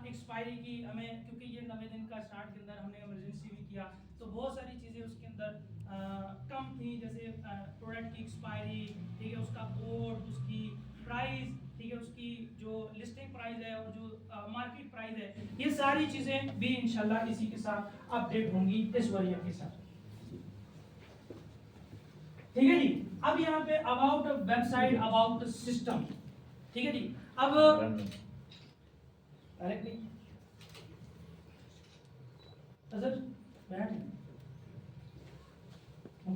Expiry की हमें, क्योंकि ये 90 दिन का स्टार्ट के अंदर हमने इमरजेंसी भी किया तो बहुत सारी चीज़ें उसके अंदर कम थी, जैसे प्रोडक्ट की एक्सपायरी, ठीक है, उसका कोड, उसकी प्राइस, ठीक है, उसकी जो लिस्टिंग प्राइस है और जो मार्केट प्राइस है, ये सारी चीज़ें भी इंशाल्लाह इसी के साथ अपडेट होंगी इस वर्जन के साथ। ठीक है जी। अब यहाँ पे अबाउट वेबसाइट, अबाउट सिस्टम, ठीक है जी। अब बैठ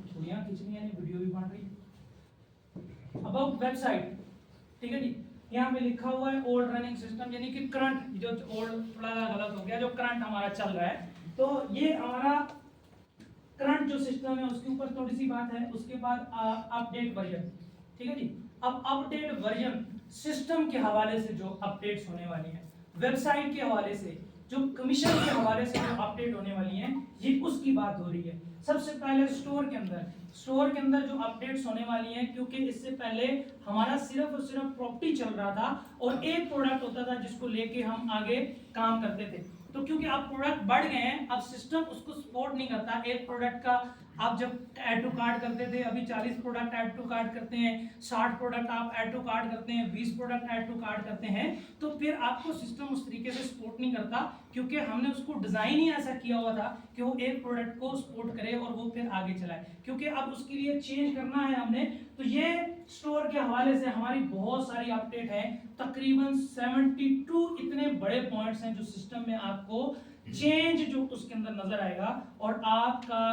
छुड़ियाँ खींचनी है, वीडियो भी बन रही। अबाउट वेबसाइट, ठीक है जी। यहाँ पे लिखा हुआ है ओल्ड रनिंग सिस्टम, यानी कि करंट, जो ओल्ड थोड़ा गलत हो गया, जो करंट हमारा चल रहा है, तो ये हमारा करंट जो सिस्टम है उसके ऊपर थोड़ी सी बात है। उसके बाद अपडेट वर्जन, ठीक है जी। अब अपडेट वर्जन सिस्टम के हवाले से जो अपडेट्स होने वाली हैं, वेबसाइट के हवाले से, जो कमीशन के हवाले से जो अपडेट होने वाली हैं, ये उसकी बात हो रही है। सबसे पहले स्टोर के अंदर जो अपडेट्स होने वाली हैं, क्योंकि इससे पहले हमारा सिर्फ और सिर्फ प्रॉपर्टी चल रहा था और एक प्रोडक्ट होता था जिसको लेके हम आगे काम करते थे। तो क्योंकि अब प्रोडक्ट बढ़ गए हैं, अब सिस्टम उसको सपोर्ट नहीं करता। एक प्रोडक्ट का आप जब ऐड टू कार्ट करते थे, अभी 40 प्रोडक्ट ऐड टू कार्ट करते हैं, 60 प्रोडक्ट आप ऐड टू कार्ट करते हैं, 20 प्रोडक्ट ऐड टू कार्ट करते हैं, तो फिर आपको सिस्टम उस तरीके से सपोर्ट नहीं करता, क्योंकि हमने उसको डिजाइन ही ऐसा किया हुआ था कि वो एक प्रोडक्ट को सपोर्ट करे और वो फिर आगे चलाए। क्योंकि अब उसके लिए चेंज करना है हमने, तो ये स्टोर के हवाले से हमारी बहुत सारी अपडेट है। तकरीबन 72 इतने बड़े पॉइंट्स हैं जो सिस्टम में आपको चेंज जो उसके अंदर नजर आएगा और आपका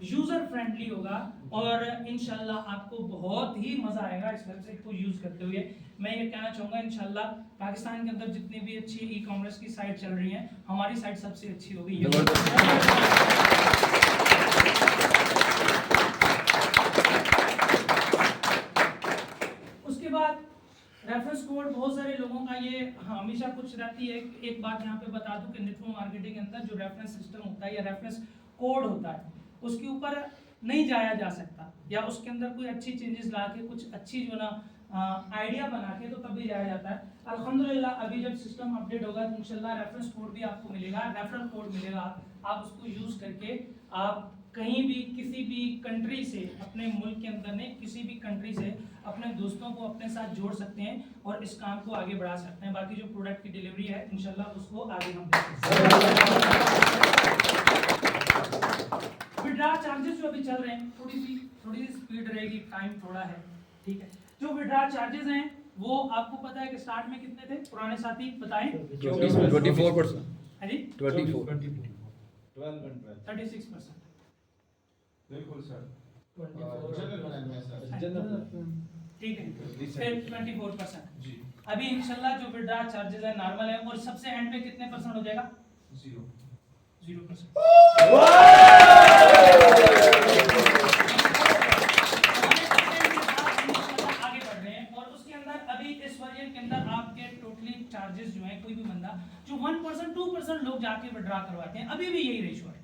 यूजर फ्रेंडली होगा और इंशाल्लाह आपको बहुत ही मजा आएगा इस वेबसाइट को यूज करते हुए। मैं ये कहना चाहूंगा इंशाल्लाह पाकिस्तान के अंदर जितनी भी अच्छी ई कॉमर्स की साइट चल रही हैं, हमारी साइट सबसे अच्छी होगी। उसके बाद रेफरेंस कोड, बहुत सारे लोगों का ये हमेशा कुछ रहती है। एक बात यहाँ पे बता दूं कि नेटवर्क मार्केटिंग के अंदर जो रेफरेंस सिस्टम होता है या रेफरेंस कोड होता है, उसके ऊपर नहीं जाया जा सकता, या उसके अंदर कोई अच्छी चेंजेस ला के कुछ अच्छी जो ना आइडिया बना के तो तभी जाया जाता है। अल्हम्दुलिल्लाह अभी जब सिस्टम अपडेट होगा तो इंशाल्लाह रेफरेंस कोड भी आपको मिलेगा, रेफरल कोड मिलेगा, आप उसको यूज करके आप कहीं भी किसी भी कंट्री से, अपने मुल्क के अंदर नहीं, किसी भी कंट्री से अपने दोस्तों को अपने साथ जोड़ सकते हैं और इस काम को आगे बढ़ा सकते हैं। बाकी जो प्रोडक्ट की डिलीवरी है इंशाल्लाह उसको आगे हम विड्रॉ चार्जेस जो अभी चल रहे हैं, थोड़ी सी स्पीड रहेगी, टाइम थोड़ा है, ठीक है। जो विड्रॉ चार्जेस हैं वो आपको पता है कि स्टार्ट में कितने थे, पुराने साथी बताएं। 24%। है जी 36%। बिल्कुल सर। ठीक है, फिर 24% जी। अभी इंशाल्लाह जो विड्रॉ चार्जेस है नॉर्मल है, और सबसे एंड पे कितने परसेंट हो जाएगा? 0%। आगे बढ़ रहे हैं और उसके अंदर अभी इस वर्जन के अंदर आपके टोटली चार्जेस जो है, कोई भी बंदा जो 1% 2% लोग जाके विड्रॉ करवाते हैं, अभी भी यही रेशो है।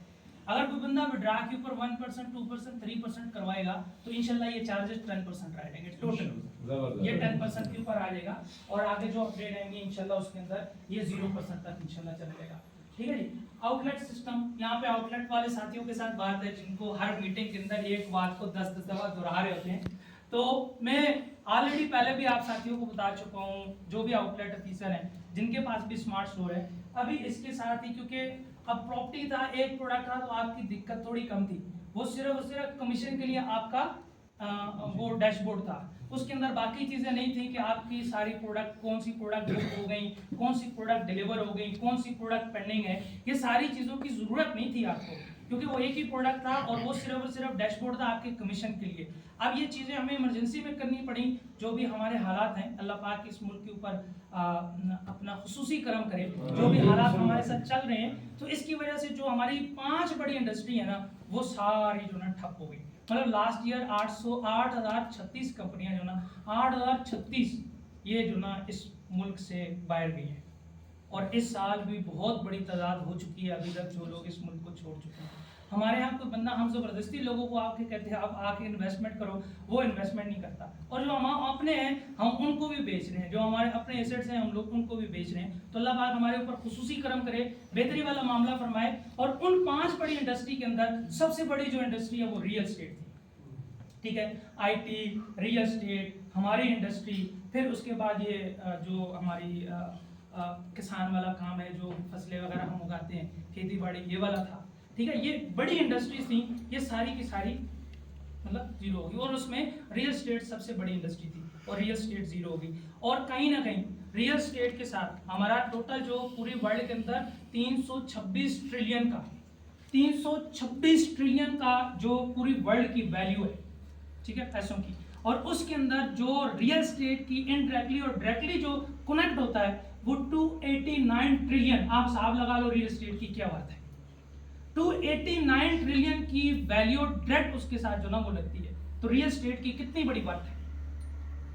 अगर कोई बंदा विड्रॉ के ऊपर 1%, 2%, 3% करवाएगा तो इंशाल्लाह ये चार्जेस 10% रह जाएंगे टोटल, ये 10% के ऊपर आ जाएगा और आगे जो अपडेट आएंगे इंशाल्लाह उसके अंदर ये 0% तक इंशाल्लाह चला जाएगा। ठीक है जी। आउटलेट सिस्टम, यहाँ पे आउटलेट वाले साथियों के साथ बात है जिनको हर मीटिंग के अंदर एक बात को 10 दफा दोहरा रहे होते हैं, तो मैं ऑलरेडी पहले भी आप साथियों को बता चुका हूँ, जो भी आउटलेट ऑफिसर हैं जिनके पास भी स्मार्ट स्टोर है, अभी इसके साथ ही, क्योंकि अब प्रॉपर्टी था, एक प्रोडक्ट था, तो आपकी दिक्कत थोड़ी कम थी, वो सिर्फ कमीशन के लिए आपका वो डैशबोर्ड था, उसके अंदर बाकी चीजें नहीं थी कि आपकी सारी प्रोडक्ट, कौन सी प्रोडक्ट बुक हो गई, कौन सी प्रोडक्ट डिलीवर हो गई, कौन सी प्रोडक्ट पेंडिंग है, ये सारी चीजों की जरूरत नहीं थी आपको, क्योंकि वो एक ही प्रोडक्ट था और वो सिर्फ डैशबोर्ड था आपके कमीशन के लिए। अब ये चीज़ें हमें इमरजेंसी में करनी पड़ी, जो भी हमारे हालात हैं, अल्लाह पाक इस मुल्क के ऊपर अपना खुसूसी करम करे, जो भी हालात हमारे साथ चल रहे हैं, तो इसकी वजह से जो हमारी 5 बड़ी इंडस्ट्री है ना, वो सारी जो ना ठप हो गई। मतलब लास्ट ईयर 8036 कंपनियां जो ना 8036 ये जो ना इस मुल्क से बाहर गई हैं, और इस साल भी बहुत बड़ी तादाद हो चुकी है अभी तक जो लोग इस मुल्क को छोड़ चुके हैं। हमारे यहाँ कोई बंदा हम जबरदस्ती लोगों को आके कहते हैं आप आके इन्वेस्टमेंट करो, वो इन्वेस्टमेंट नहीं करता। और जो हम अपने हैं हम उनको भी बेच रहे हैं, जो हमारे अपने एसेट्स हैं हम लोग उनको भी बेच रहे हैं। तो अल्लाह पाक हमारे ऊपर खुसूसी करम करे, बेहतरी वाला मामला फरमाए। और उन 5 बड़ी इंडस्ट्री के अंदर सबसे बड़ी जो इंडस्ट्री है वो रियल एस्टेट थी, ठीक है। IT, रियल एस्टेट, हमारी इंडस्ट्री, फिर उसके बाद ये जो हमारी किसान वाला काम है, जो फसलें वगैरह हम उगाते हैं, खेती बाड़ी, ये वाला था, ठीक है। ये बड़ी इंडस्ट्रीज थी, ये सारी की सारी मतलब जीरो होगी। और उसमें रियल एस्टेट सबसे बड़ी इंडस्ट्री थी और रियल एस्टेट जीरो होगी। और कहीं ना कहीं रियल एस्टेट के साथ हमारा टोटल जो पूरी वर्ल्ड के अंदर 326 ट्रिलियन का 326 ट्रिलियन का जो पूरी वर्ल्ड की वैल्यू है, ठीक है, पैसों की। और उसके अंदर जो रियल एस्टेट की इनडायरेक्टली और डायरेक्टली जो कनेक्ट होता है वो 289 ट्रिलियन, आप हिसाब लगा लो रियल एस्टेट की क्या बात है। 289 ट्रिलियन की वैल्यू डायरेक्ट उसके साथ जो ना वो लगती है, तो रियल एस्टेट की कितनी बड़ी बात है।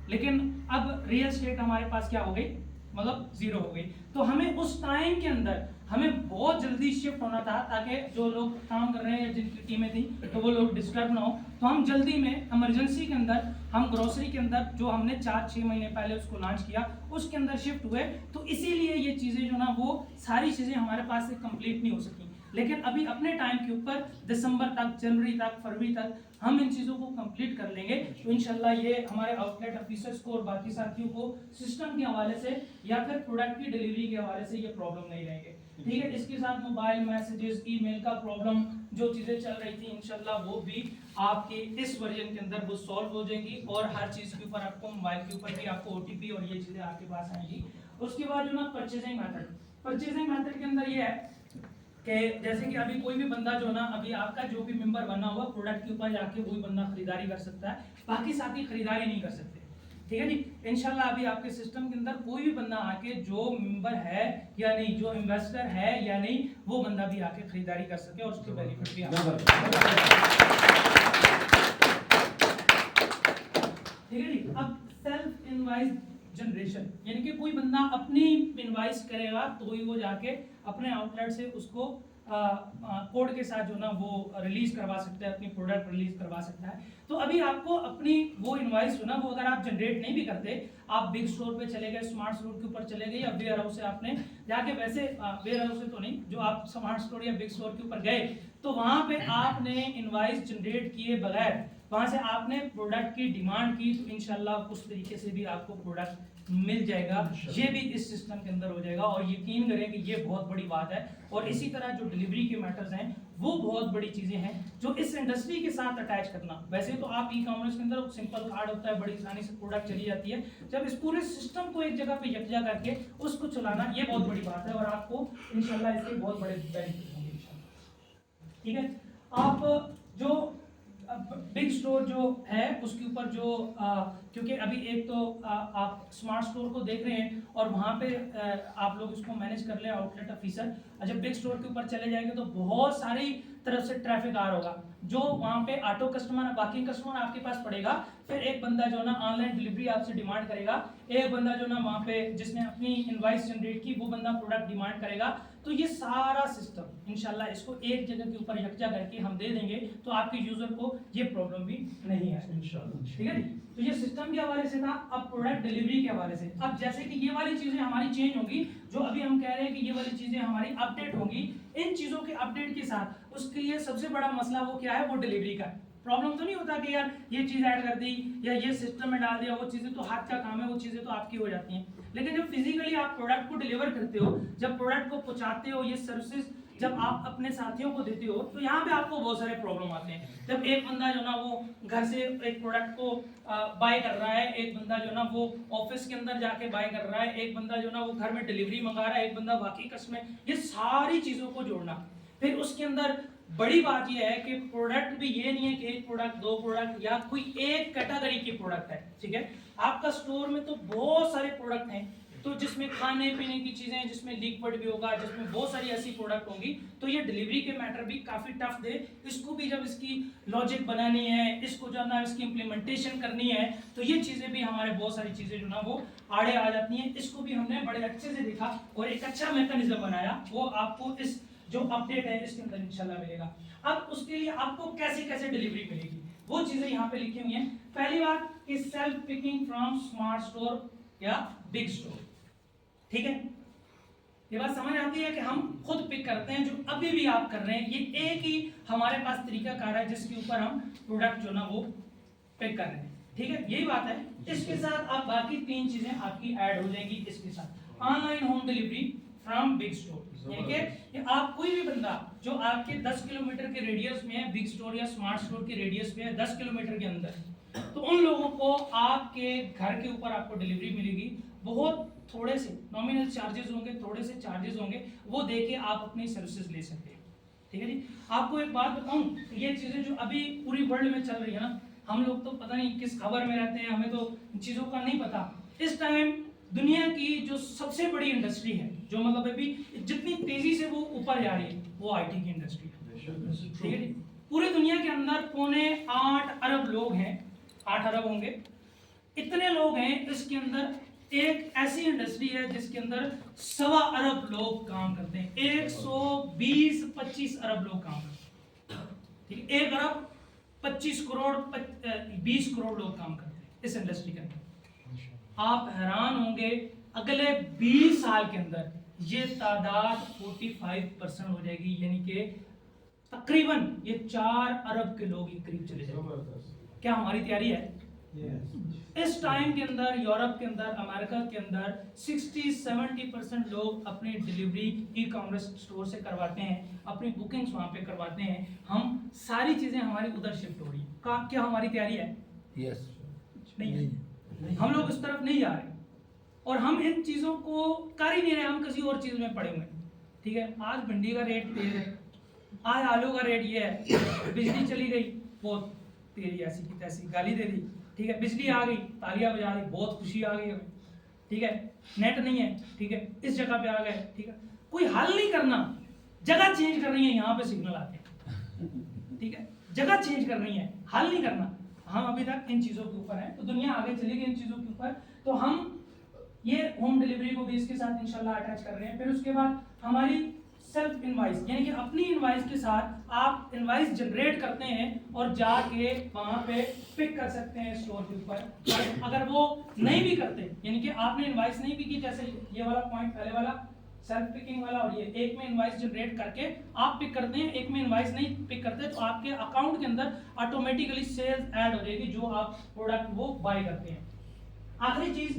लेकिन अब रियल एस्टेट हमारे पास क्या हो गई, मतलब जीरो हो गई। तो हमें उस टाइम के अंदर हमें बहुत जल्दी शिफ्ट होना था, ताकि जो लोग काम कर रहे हैं जिनकी टीमें थी तो वो लोग डिस्टर्ब ना हो। तो हम जल्दी में इमरजेंसी के अंदर हम ग्रोसरी के अंदर जो हमने 4-6 महीने पहले उसको लॉन्च किया उसके अंदर शिफ्ट हुए। तो इसीलिए ये चीज़ें जो ना वो सारी चीज़ें हमारे पास से कंप्लीट नहीं हो सकी। लेकिन अभी अपने टाइम के ऊपर दिसंबर तक, जनवरी तक, फरवरी तक हम इन चीज़ों को कंप्लीट कर लेंगे। तो इंशाल्लाह ये हमारे आउटलेट ऑफिसर्स को और बाकी साथियों को सिस्टम के हवाले से या फिर प्रोडक्ट की डिलीवरी के हवाले से ये प्रॉब्लम नहीं रहेंगे, ठीक है। इसके साथ मोबाइल मैसेजेस, ईमेल का प्रॉब्लम जो चीज़ें चल रही थी इंशाल्लाह वो भी आपके इस वर्जन के अंदर वो सॉल्व हो जाएंगी। और हर चीज़ के ऊपर आपको मोबाइल के ऊपर भी आपको OTP और ये चीज़ें आपके पास आएंगी। उसके बाद जो ना परचेजिंग मेथड के अंदर ये है कि जैसे कि अभी कोई भी बंदा जो ना अभी आपका जो भी मेंबर बना हुआ प्रोडक्ट के ऊपर जाके वही बंदा खरीदारी कर सकता है, बाकी साथी खरीदारी नहीं कर सकते, ठीक है जी। इंशाल्लाह अभी आपके सिस्टम के अंदर कोई भी बंदा आके जो मेंबर है या नहीं, जो इन्वेस्टर है या नहीं, वो बंदा भी आके खरीदारी कर सके और उसके बेनिफिट भी ठीक है जी। अब सेल्फ इनवाइस जनरेशन, यानी कि कोई बंदा अपनी इनवाइस करेगा तो ही वो जाके अपने आउटलेट से उसको कोड के साथ जो ना वो रिलीज करवा सकता है, अपनी प्रोडक्ट रिलीज करवा सकता है। तो अभी आपको अपनी वो इनवाइस जो ना वो अगर आप जनरेट नहीं भी करते, आप बिग स्टोर पे चले गए, स्मार्ट स्टोर के ऊपर चले गए या वेयर हाउस से आपने जाके, वैसे वेयर हाउस से तो नहीं, जो आप स्मार्ट स्टोर या बिग स्टोर के ऊपर गए तो वहां पे आपने इनवाइस जनरेट किए बगैर वहां से आपने प्रोडक्ट की डिमांड की, तो इंशाल्लाह उस तरीके से भी आपको प्रोडक्ट मिल जाएगा। ये भी इस सिस्टम के अंदर हो जाएगा और यकीन करें कि ये बहुत बड़ी बात है। और इसी तरह जो डिलीवरी के मैटर्स हैं वो बहुत बड़ी चीजें हैं जो इस इंडस्ट्री के साथ अटैच करना। वैसे तो आप ई-कॉमर्स के अंदर सिंपल कार्ड होता है, बड़ी आसानी से प्रोडक्ट चली जाती है। जब इस पूरे सिस्टम को एक जगह पे यकजा करके उसको चलाना, ये बहुत बड़ी बात है और आपको इंशाल्लाह इसके बहुत बड़े बेनिफिट होंगे इंशाल्लाह, ठीक है। आप जो बिग स्टोर जो है उसके ऊपर जो क्योंकि अभी एक तो आप स्मार्ट स्टोर को देख रहे हैं और वहाँ पे आप लोग इसको मैनेज कर ले आउटलेट ऑफिसर। जब बिग स्टोर के ऊपर चले जाएंगे तो बहुत सारी तरफ से ट्रैफिक आ रहा होगा, जो वहाँ पे ऑटो कस्टमर, बाकी कस्टमर आपके पास पड़ेगा, फिर एक बंदा जो ना ऑनलाइन डिलीवरी आपसे डिमांड करेगा, एक बंदा जो ना वहाँ पे जिसने अपनी इनवाइस जनरेट की वो बंदा प्रोडक्ट डिमांड करेगा। तो ये सारा सिस्टम इंशाल्लाह इसको एक जगह के ऊपर यकजा करके हम दे देंगे तो आपके यूजर को ये प्रॉब्लम भी नहीं है इंशाल्लाह, ठीक है। तो ये सिस्टम के हवाले से था। अब प्रोडक्ट डिलीवरी के हवाले से, अब जैसे कि ये वाली चीजें हमारी चेंज होगी, जो अभी हम कह रहे हैं कि ये वाली चीजें हमारी अपडेट होंगी, इन चीजों के अपडेट के साथ उसके लिए सबसे बड़ा मसला वो क्या है, वो डिलीवरी का है। प्रॉब्लम तो नहीं होता कि यार ये चीज़ ऐड कर दी या ये सिस्टम में डाल दिया, वो चीज़ें तो हाथ का काम है, वो चीज़ें तो आपकी हो जाती हैं। लेकिन जब फिजिकली आप प्रोडक्ट को डिलीवर करते हो, जब प्रोडक्ट को पहुंचाते हो, ये सर्विसेज जब आप अपने साथियों को देते हो, तो यहाँ पे आपको बहुत सारे प्रॉब्लम आते हैं। जब एक बंदा जो ना वो घर से एक प्रोडक्ट को बाय कर रहा है, एक बंदा जो ना वो ऑफिस के अंदर जाके बाय कर रहा है, एक बंदा जो ना वो घर में डिलीवरी मंगा रहा है, एक बंदा बाकी कस्टमर, ये सारी चीज़ों को जोड़ना। फिर उसके अंदर बड़ी बात यह है कि प्रोडक्ट भी ये नहीं है कि एक प्रोडक्ट, दो प्रोडक्ट या कोई एक कैटेगरी की प्रोडक्ट है, ठीक है। आपका स्टोर में तो बहुत सारे प्रोडक्ट हैं, तो जिसमें खाने पीने की चीजें, जिसमें लिक्विड भी होगा, जिसमें बहुत सारी ऐसी प्रोडक्ट होंगी, तो ये डिलीवरी के मैटर भी काफी टफ दे। इसको भी जब इसकी लॉजिक बनानी है, इसको जो ना इसकी इम्प्लीमेंटेशन करनी है, तो ये चीजें भी हमारे बहुत सारी चीजें जो ना वो आड़े आ जाती हैं। इसको भी हमने बड़े अच्छे से देखा और एक अच्छा मैकेनिज्म बनाया। वो आपको इस जो अपडेट है इसके अंदर इंशाल्लाह मिलेगा। अब उसके लिए आपको कैसे कैसे डिलीवरी मिलेगी वो चीजें यहाँ पे लिखी हुई हैं। पहली बात कि self picking from smart store या बिग स्टोर, ठीक है, ये बात समझ आती है कि हम खुद पिक करते हैं, जो अभी भी आप कर रहे हैं, ये एक ही हमारे पास तरीकाकार है जिसके ऊपर हम प्रोडक्ट जो ना वो पिक कर रहे हैं, ठीक है, यही बात है। इसके साथ आप बाकी 3 चीजें आपकी ऐड हो जाएंगी इसके साथ। Online home delivery from big store, यानी कि आप कोई भी बंदा जो आपके 10 किलोमीटर के रेडियस में है, बिग स्टोर या स्मार्ट स्टोर के रेडियस में है 10 किलोमीटर के अंदर, तो उन लोगों को आपके घर के ऊपर आपको डिलीवरी मिलेगी। बहुत थोड़े से नॉमिनल चार्जेस होंगे, थोड़े से चार्जेस होंगे, वो देके आप अपनी सर्विसेज ले सकते हैं, ठीक है जी। आपको एक बात बताऊं, ये चीजें जो अभी पूरी वर्ल्ड में चल रही है ना, हम लोग तो पता नहीं किस खबर में रहते हैं, हमें तो चीजों का नहीं पता। इस टाइम दुनिया की जो सबसे बड़ी इंडस्ट्री है, जो मतलब अभी जितनी तेजी से वो ऊपर जा रही है, वो आईटी की इंडस्ट्री है, ठीक है जी। पूरी दुनिया के अंदर 8.25 अरब लोग हैं, 8 अरब होंगे, इतने लोग हैं। इसके अंदर एक ऐसी इंडस्ट्री है जिसके अंदर 1.25 अरब लोग काम करते हैं, 120-25 अरब लोग काम करते हैं, ठीक है, 1 अरब 25 करोड़ 20 करोड़ लोग काम करते हैं इस इंडस्ट्री के अंदर। आप हैरान होंगे, अगले 20 साल के अंदर ये तादाद 45% हो जाएगी, यानी कि तकरीबन ये 4 अरब के लोग करीब चले जाएंगे। क्या हमारी तैयारी है? इस टाइम के अंदर यूरोप के अंदर, अमेरिका के अंदर 60-70% लोग अपनी डिलीवरी ई कॉमर्स स्टोर से करवाते हैं, अपनी बुकिंग्स वहां पे करवाते हैं। हम सारी चीजें हमारी उधर शिफ्ट हो रही है। क्या हमारी तैयारी है? यस। नहीं है, हम लोग उस तरफ नहीं जा रहे और हम इन चीजों को कर ही नहीं रहे, हम किसी और चीज में पड़े हुए हैं, ठीक है। आज भिंडी का रेट तेज है, आज आलू का रेट ये है, बिजली चली गई बहुत तेरी ऐसी की तैसी गाली दे दी, ठीक है, बिजली आ गई तालियां बजा दी, बहुत खुशी आ गई हमें, ठीक है, नेट नहीं है, ठीक है, इस जगह पे आ गए, ठीक है, कोई हल नहीं करना, जगह चेंज करनी है, यहाँ पे सिग्नल आते हैं, ठीक है, जगह चेंज करनी है, हल नहीं करना। हम अभी तक इन चीजों के ऊपर हैं, तो दुनिया आगे चलेगी इन चीजों के ऊपर, तो हम ये होम डिलीवरी को भी इसके साथ इंशाल्लाह अटैच कर रहे हैं। फिर उसके बाद हमारी सेल्फ इनवाइस, यानी कि अपनी इनवाइस के साथ आप इनवाइस जनरेट करते हैं और जाके वहां पे पिक कर सकते हैं स्टोर के ऊपर। अगर वो नहीं भी करते, यानी कि आपने इनवाइस नहीं भी की, जैसे ये वाला पॉइंट पहले वाला सेल्फ पिकिंग वाला, और ये एक में इनवाइस जनरेट करके आप पिक करते हैं, एक में इनवाइस नहीं पिक करते, तो आपके अकाउंट के अंदर ऑटोमेटिकली सेल्स ऐड हो जाएगी जो आप प्रोडक्ट वो बाय करते हैं। आखिरी चीज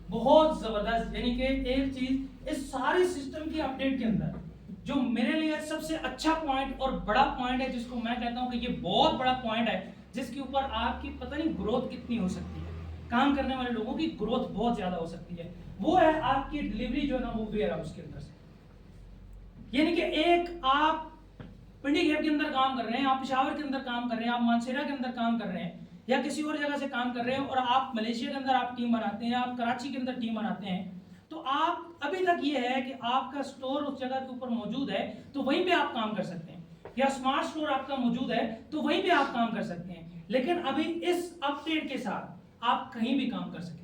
बहुत जबरदस्त, यानी कि एक चीज इस सारे सिस्टम की अपडेट के अंदर जो मेरे लिए सबसे अच्छा पॉइंट और बड़ा पॉइंट है, जिसको मैं कहता हूं कि ये बहुत बड़ा पॉइंट है, जिसके ऊपर आपकी पता नहीं ग्रोथ कितनी हो सकती है, काम करने वाले लोगों की ग्रोथ बहुत ज्यादा हो सकती है, वो है आपकी डिलीवरी जो है ना वो वेयर हाउस के अंदर से। यानी कि एक आप पिंडी गेट के अंदर काम कर रहे हैं, आप पेशावर के अंदर काम कर रहे हैं, आप मानसेरा के अंदर काम कर रहे हैं, या किसी और जगह से काम कर रहे हैं, और आप मलेशिया के अंदर आप टीम बनाते हैं, आप कराची के अंदर टीम बनाते हैं, तो आप अभी तक ये है कि आपका स्टोर उस जगह के ऊपर मौजूद है तो वहीं पे आप काम कर सकते हैं, या स्मार्ट स्टोर आपका मौजूद है तो वहीं पे आप काम कर सकते हैं। लेकिन अभी इस अपडेट के साथ आप कहीं भी काम कर सकेंगे।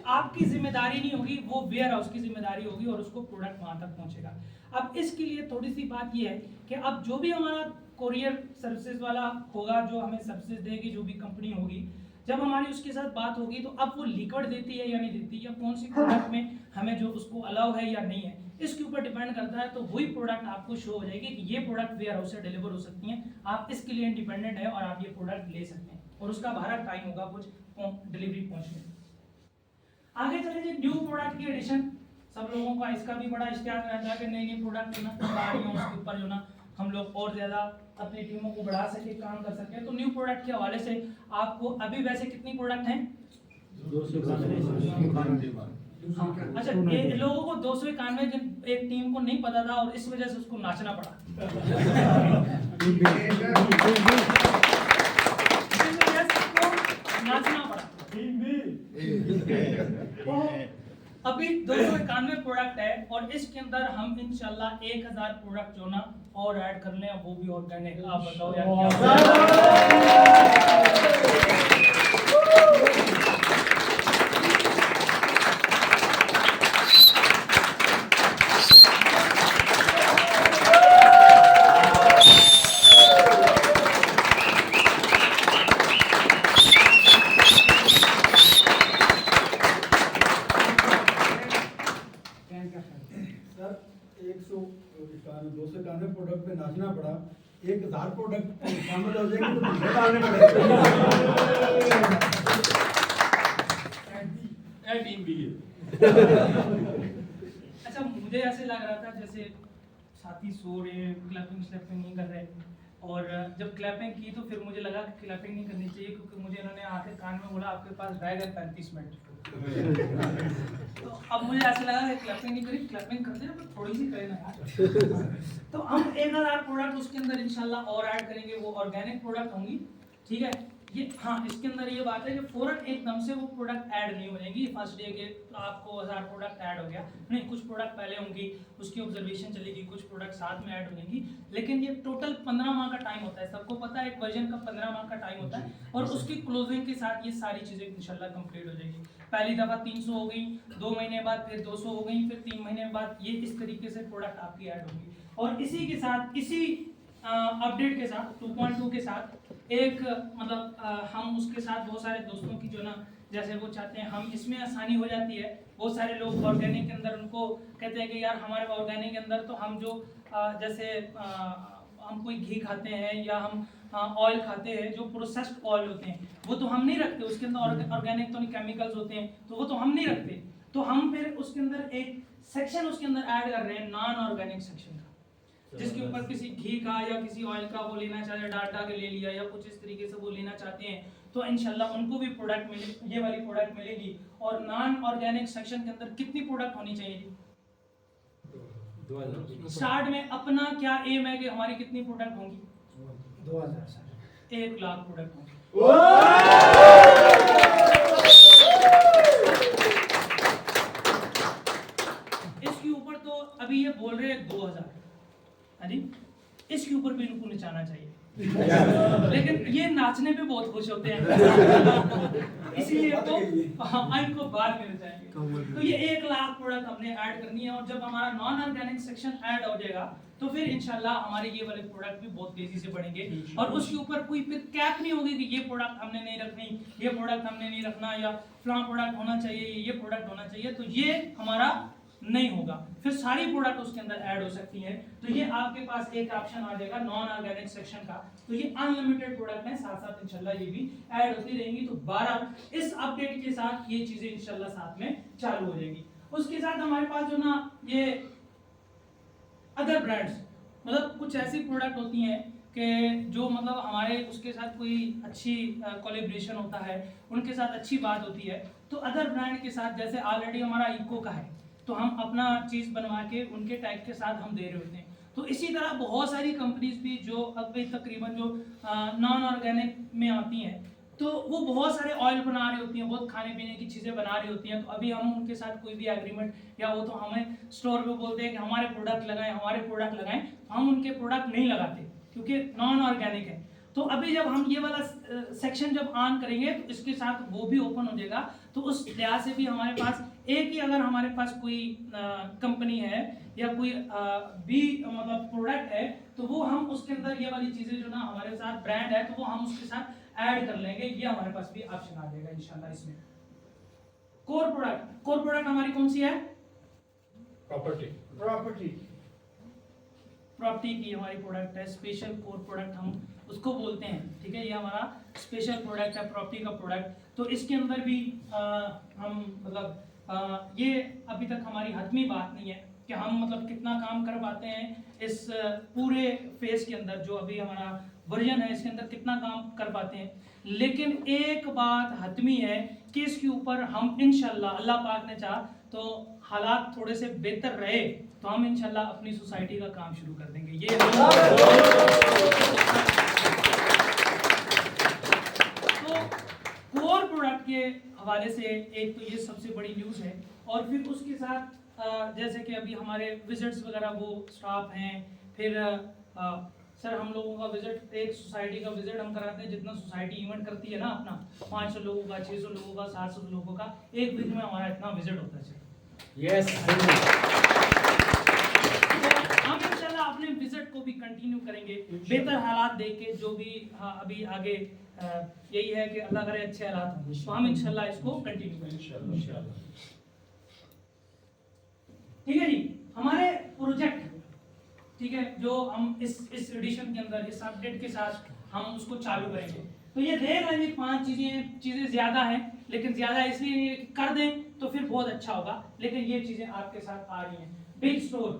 आपकी जिम्मेदारी नहीं होगी, वो वेयर हाउस की जिम्मेदारी होगी और उसको प्रोडक्ट वहां तक पहुंचेगा। अब इसके लिए थोड़ी सी बात ये है कि अब जो भी हमारा कोरियर सर्विसेज वाला होगा, जो हमें सर्विसेज देगी, जो भी कंपनी होगी, जब हमारी उसके साथ बात होगी तो अब वो लिक्विड देती है या नहीं देती, या कौन सी प्रोडक्ट में हमें जो उसको अलाउ है या नहीं है, इसके ऊपर डिपेंड करता है। तो वही प्रोडक्ट आपको शो हो जाएगी कि ये प्रोडक्ट वेयर हाउस से डिलीवर हो सकती हैं, आप इसके लिए इंडिपेंडेंट है और आप ये प्रोडक्ट ले सकते हैं, और उसका बाहर टाइम होगा कुछ डिलीवरी पहुंचने। आगे चले जी, न्यू प्रोडक्ट की एडिशन। सब लोगों का इसका भी बड़ा इश्तिहार रहता है कि नई नई प्रोडक्ट आ रही हो, उसके ऊपर जो ना हम लोग और ज्यादा अपनी टीमों को बढ़ा सके, काम कर सके। तो न्यू प्रोडक्ट के हवाले से आपको अभी वैसे कितनी प्रोडक्ट हैं? 291। अच्छा, ये लोगों को 291 जिन एक टीम को नहीं पता था और इस वजह से उसको नाचना पड़ा। नाचना पड़ा। अभी 291 प्रोडक्ट है और इसके अंदर हम इंशाल्लाह 1000 प्रोडक्ट जो ना और ऐड कर लें, वो भी ऑर्गेनिक। आप बताओ यार क्या 291 प्रोडक्ट पे नाचना पड़ा, 1000 प्रोडक्ट शामिल हो जाएंगे तो मुझे डालने पड़ेंगे। टीम भी है। अच्छा, मुझे ऐसे लग रहा था जैसे साथी सो रहे हैं, क्लैपिंग स्लैपिंग नहीं कर रहे, और जब क्लैपिंग की तो फिर मुझे लगा कि क्लैपिंग नहीं करनी चाहिए, क्योंकि मुझे इन्होंने आके कान में बोला आपके पास रह गए 35 मिनट। तो अब मुझे ऐसे लगा कि क्लैपिंग नहीं करी, क्लैपिंग करते हैं थोड़ी सी करें ना यार। तो हम 1000 प्रोडक्ट उसके अंदर इंशाल्लाह और ऐड करेंगे, वो ऑर्गेनिक प्रोडक्ट होंगी, ठीक है। ये हाँ, इसके अंदर ये बात है कि फौरन एकदम से वो प्रोडक्ट ऐड नहीं हो जाएंगी। फर्स्ट डे के आपको 1000 प्रोडक्ट ऐड हो गया नहीं, कुछ प्रोडक्ट पहले होंगी, उसकी ऑब्जर्वेशन चलेगी, कुछ प्रोडक्ट साथ में ऐड हो जाएंगी। लेकिन ये टोटल 15 माह का टाइम होता है, सबको पता है एक वर्जन का 15 माह का टाइम होता है, और उसकी क्लोजिंग के साथ ये सारी चीज़ें इंशाल्लाह कंप्लीट हो जाएगी। पहली दफ़ा 300 हो गई, 2 महीने बाद फिर 200 हो गई, फिर 3 महीने बाद ये इस तरीके से प्रोडक्ट आपकी ऐड होगी। और इसी के साथ, इसी अपडेट के साथ 2.2 के साथ एक मतलब हम उसके साथ बहुत सारे दोस्तों की जो ना जैसे वो चाहते हैं हम इसमें आसानी हो जाती है। बहुत सारे लोग ऑर्गेनिक के अंदर उनको कहते हैं कि यार हमारे ऑर्गेनिक के अंदर तो हम जो जैसे हम कोई घी खाते हैं या हम ऑयल खाते हैं, जो प्रोसेस्ड ऑयल होते हैं वो तो हम नहीं रखते, उसके अंदर ऑर्गेनिक तो नहीं केमिकल्स होते हैं, तो वो तो हम नहीं रखते। तो हम फिर उसके अंदर एक सेक्शन उसके अंदर ऐड कर रहे हैं नॉन ऑर्गेनिक सेक्शन का, जिसके ऊपर किसी घी का या किसी ऑयल का वो लेना चाहते हैं, डाटा के ले लिया या कुछ इस तरीके से वो लेना चाहते हैं, तो इंशाल्लाह उनको भी प्रोडक्ट मिले, ये वाली प्रोडक्ट मिलेगी। और नॉन ऑर्गेनिक सेक्शन के अंदर कितनी प्रोडक्ट होनी चाहिए जी? 2000 स्टार्ट में अपना क्या एम है कि हमारी कितनी प्रोडक्ट होंगी? 2000 सर, 1 लाख प्रोडक्ट होंगी। इसके ऊपर तो अभी ये बोल रहे हैं 2000, अरे इसके ऊपर भी इनको नचाना चाहिए। लेकिन ये नाचने पे बहुत खुश होते हैं, इसीलिए तो इनको बाद में नचाएंगे। तो ये 1 लाख प्रोडक्ट हमने ऐड करनी है, और जब हमारा नॉन ऑर्गेनिक सेक्शन ऐड हो जाएगा तो फिर इंशाल्लाह हमारे ये वाले प्रोडक्ट भी बहुत तेजी से बढ़ेंगे। और उसके ऊपर कोई फिर कैप नहीं होगी कि ये प्रोडक्ट हमने नहीं रखनी, ये प्रोडक्ट हमने नहीं रखना, या फलां प्रोडक्ट होना चाहिए, ये प्रोडक्ट होना चाहिए, तो ये हमारा नहीं होगा। फिर सारी प्रोडक्ट उसके अंदर ऐड हो सकती है। तो ये आपके पास एक ऑप्शन आ जाएगा नॉन ऑर्गेनिक सेक्शन का, तो ये अनलिमिटेड प्रोडक्ट है, साथ साथ इंशाल्लाह ये भी ऐड होती रहेंगी। तो 12 इस अपडेट के साथ ये चीजें इंशाल्लाह साथ में चालू हो जाएगी। उसके साथ हमारे पास जो ना ये अदर ब्रांड्स, मतलब कुछ ऐसी प्रोडक्ट होती हैं कि जो मतलब हमारे उसके साथ कोई अच्छी कोलैबोरेशन होता है, उनके साथ अच्छी बात होती है, तो अदर ब्रांड के साथ जैसे ऑलरेडी हमारा इको का है, तो हम अपना चीज़ बनवा के उनके टैग के साथ हम दे रहे होते हैं। तो इसी तरह बहुत सारी कंपनीज भी जो अभी तकरीबन जो नॉन ऑर्गेनिक में आती हैं, तो वो बहुत सारे ऑयल बना रही होती हैं, बहुत खाने पीने की चीज़ें बना रही होती हैं। तो अभी हम उनके साथ कोई भी एग्रीमेंट, या वो तो हमें स्टोर पे बोलते हैं कि हमारे प्रोडक्ट लगाएं, हमारे प्रोडक्ट लगाएं, तो हम उनके प्रोडक्ट नहीं लगाते क्योंकि नॉन ऑर्गेनिक है। तो अभी जब हम ये वाला सेक्शन जब ऑन करेंगे तो इसके साथ वो भी ओपन हो जाएगा। तो उस लिहाज से भी हमारे पास एक ही, अगर हमारे पास कोई कंपनी है या कोई भी मतलब प्रोडक्ट है, तो वो हम उसके अंदर ये वाली चीज़ें जो ना हमारे साथ ब्रांड है, तो वो हम उसके साथ ऐड कर लेंगे। ये हमारे पास भी ऑप्शन आ जाएगा इंशाल्लाह। इसमें कोर प्रोडक्ट हमारी कौन सी है? प्रॉपर्टी की हमारी प्रोडक्ट है, स्पेशल कोर प्रोडक्ट हम उसको बोलते हैं, ठीक है। ये हमारा स्पेशल प्रोडक्ट है, प्रॉपर्टी का प्रोडक्ट। तो इसके अंदर भी हम मतलब ये अभी तक हमारी हतमी बात नहीं है कि हम मतलब कितना काम कर पाते हैं इस पूरे फेज के अंदर, जो अभी हमारा वर्जन है इसके अंदर कितना काम कर पाते हैं। लेकिन एक बात हतमी है कि इसके ऊपर हम इंशाल्लाह, अल्लाह पाक ने चाहा तो हालात थोड़े से बेहतर रहे तो हम इंशाल्लाह अपनी सोसाइटी का काम शुरू कर देंगे। ये तो कोर प्रोडक्ट के हवाले से एक तो ये सबसे बड़ी न्यूज़ है। और फिर उसके साथ जैसे कि अभी हमारे विजिट्स वगैरह वो स्टाफ हैं, फिर सर हम लोगों का विजिट, एक सोसाइटी का विजिट हम कराते हैं, जितना सोसाइटी इवेंट करती है ना अपना, 500 लोगों का, 600 लोगों का, 700 लोगों का, एक वीक में हमारा इतना विजिट होता है। Yes. हम इंशाल्लाह अपने विजिट को भी कंटिन्यू करेंगे बेहतर हालात देख के, जो भी अभी आगे यही है कि अल्लाह करे अच्छे हालात हों, तो हम इंशाल्लाह इसको कंटिन्यू करेंगे इंशाल्लाह। ठीक है जी। हमारे प्रोजेक्ट ठीक है, जो हम इस एडिशन के अंदर इस अपडेट के साथ हम उसको चालू करेंगे। तो ये देख लेंगे 5 चीजें ज़्यादा हैं, लेकिन ज़्यादा इसलिए नहीं है कि कर दें तो फिर बहुत अच्छा होगा, लेकिन ये चीज़ें आपके साथ आ रही हैं। बिग स्टोर,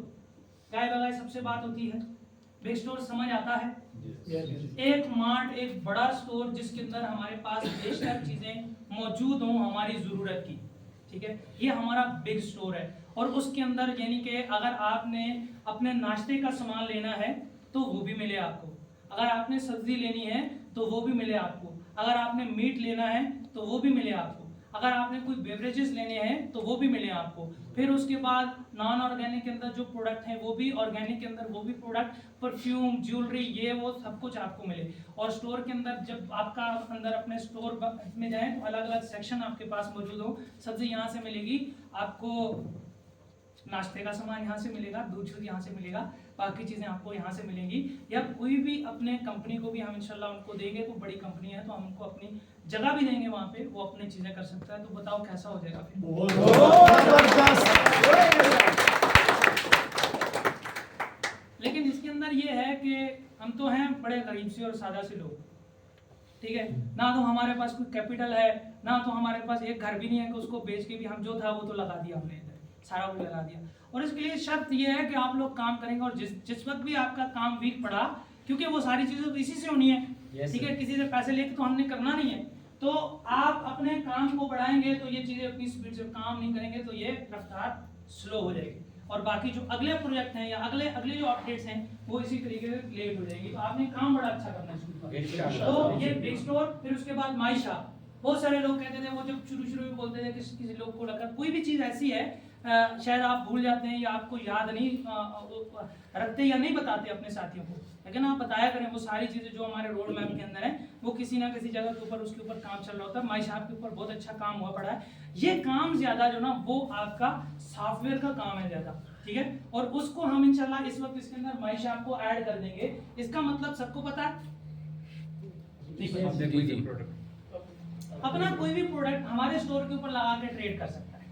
गाय बगाए सबसे बात होती है, बिग स्टोर समझ आता है? एक मार्ट, एक बड़ा स्टोर जिसके अंदर हमारे पास बेशतर चीजें मौजूद हों हमारी जरूरत की, ठीक है, ये हमारा बिग स्टोर है। और उसके अंदर यानी कि अगर आपने अपने नाश्ते का सामान लेना है तो वो भी मिले आपको, अगर आपने सब्जी लेनी है तो वो भी मिले आपको, अगर आपने मीट लेना है तो वो भी मिले आपको, अगर आपने कोई बेवरेजेस लेने हैं तो वो भी मिले आपको। फिर उसके बाद नॉन ऑर्गेनिक के अंदर जो प्रोडक्ट हैं वो भी, ऑर्गेनिक के अंदर वो भी प्रोडक्ट, परफ्यूम, ज्वेलरी, ये वो सब कुछ आपको मिले। और स्टोर के अंदर जब आपका अंदर अपने स्टोर में जाएं तो अलग अलग सेक्शन आपके पास मौजूद हो। सब्जी यहाँ से मिलेगी आपको, नाश्ते का सामान यहाँ से मिलेगा, दूध यहाँ से मिलेगा, बाकी चीज़ें आपको यहाँ से मिलेंगी। या कोई भी अपने कंपनी को भी हम इंशाल्लाह उनको देंगे, तो बड़ी कंपनी है तो हम उनको अपनी जगह भी देंगे, वहाँ पे वो अपनी चीज़ें कर सकता है। तो बताओ कैसा हो जाएगा फिर? लेकिन इसके अंदर ये है कि हम तो हैं बड़े गरीब से और सादा से लोग, ठीक है, ना तो हमारे पास कोई कैपिटल है, ना तो हमारे पास एक घर भी नहीं है कि उसको बेच के भी हम जो था वो तो लगा दिया हमने, सारा वो लगा दिया। और इसके लिए शर्त ये है कि आप लोग काम करेंगे, और जिस वक्त भी आपका काम वीक पड़ा, क्योंकि वो सारी चीजें तो इसी से होनी है, ठीक है, किसी से पैसे लेके तो हमने करना नहीं है, तो आप अपने काम को बढ़ाएंगे तो ये चीजें अपनी स्पीड से काम नहीं करेंगे तो ये रफ्तार स्लो हो जाएगी, और बाकी जो अगले प्रोजेक्ट हैं या अगले जो अपडेट्स हैं वो इसी तरीके से लेट हो जाएगी। तो आपने काम बड़ा अच्छा करना शुरू किया। तो ये बिग स्टोर, फिर उसके बाद मायशा। बहुत सारे लोग कहते थे, वो जब शुरू में बोलते थे, किसी लोग को लगा कोई भी चीज़ ऐसी है शायद आप भूल जाते हैं या आपको याद नहीं रखते या नहीं बताते अपने साथियों को, लेकिन आप बताया करें वो सारी चीज़ें जो हमारे रोड मैप के अंदर है, वो किसी ना किसी जगह के ऊपर उसके ऊपर काम चल रहा होता है। मायशा के ऊपर बहुत अच्छा काम हुआ पड़ा है। ये काम ज़्यादा जो ना वो आपका सॉफ्टवेयर का काम है ज़्यादा, ठीक है, और उसको हम इंशाल्लाह इस वक्त इसके अंदर मायशा को ऐड कर देंगे। इसका मतलब सबको पता है, अपना कोई भी प्रोडक्ट हमारे स्टोर के ऊपर लगा के ट्रेड कर सकता है,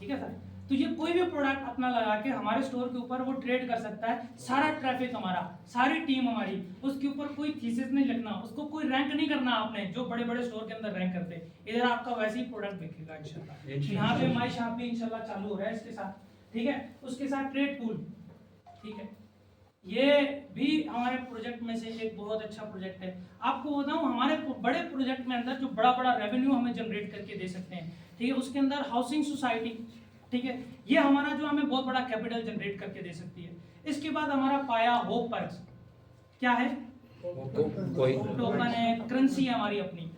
ठीक है सर। तो ये कोई भी प्रोडक्ट अपना लगा के हमारे स्टोर के ऊपर वो ट्रेड कर सकता है। सारा ट्रैफिक हमारा, सारी टीम हमारी, उसके ऊपर कोई थीसिस नहीं लिखना, उसको कोई रैंक नहीं करना आपने, जो बड़े बड़े स्टोर के अंदर रैंक करते हैं। इधर आपका वैसे ही प्रोडक्ट बिकेगा इंशाल्लाह। यहाँ पे माय शॉप भी इंशाल्लाह चालू हो रहा है इसके साथ, ठीक है। उसके साथ ट्रेड पूल, ठीक है, ये भी हमारे प्रोजेक्ट में से एक बहुत अच्छा प्रोजेक्ट है। आपको बताऊं, हमारे बड़े प्रोजेक्ट में अंदर जो बड़ा बड़ा रेवेन्यू हमें जनरेट करके दे सकते हैं, ठीक है, उसके अंदर हाउसिंग सोसाइटी, ठीक है, ये हमारा जो हमें बहुत बड़ा कैपिटल जनरेट करके दे सकती है। इसके बाद हमारा पाया होप पर्क्स, क्या है? टोकन है, करेंसी है हमारी अपनी,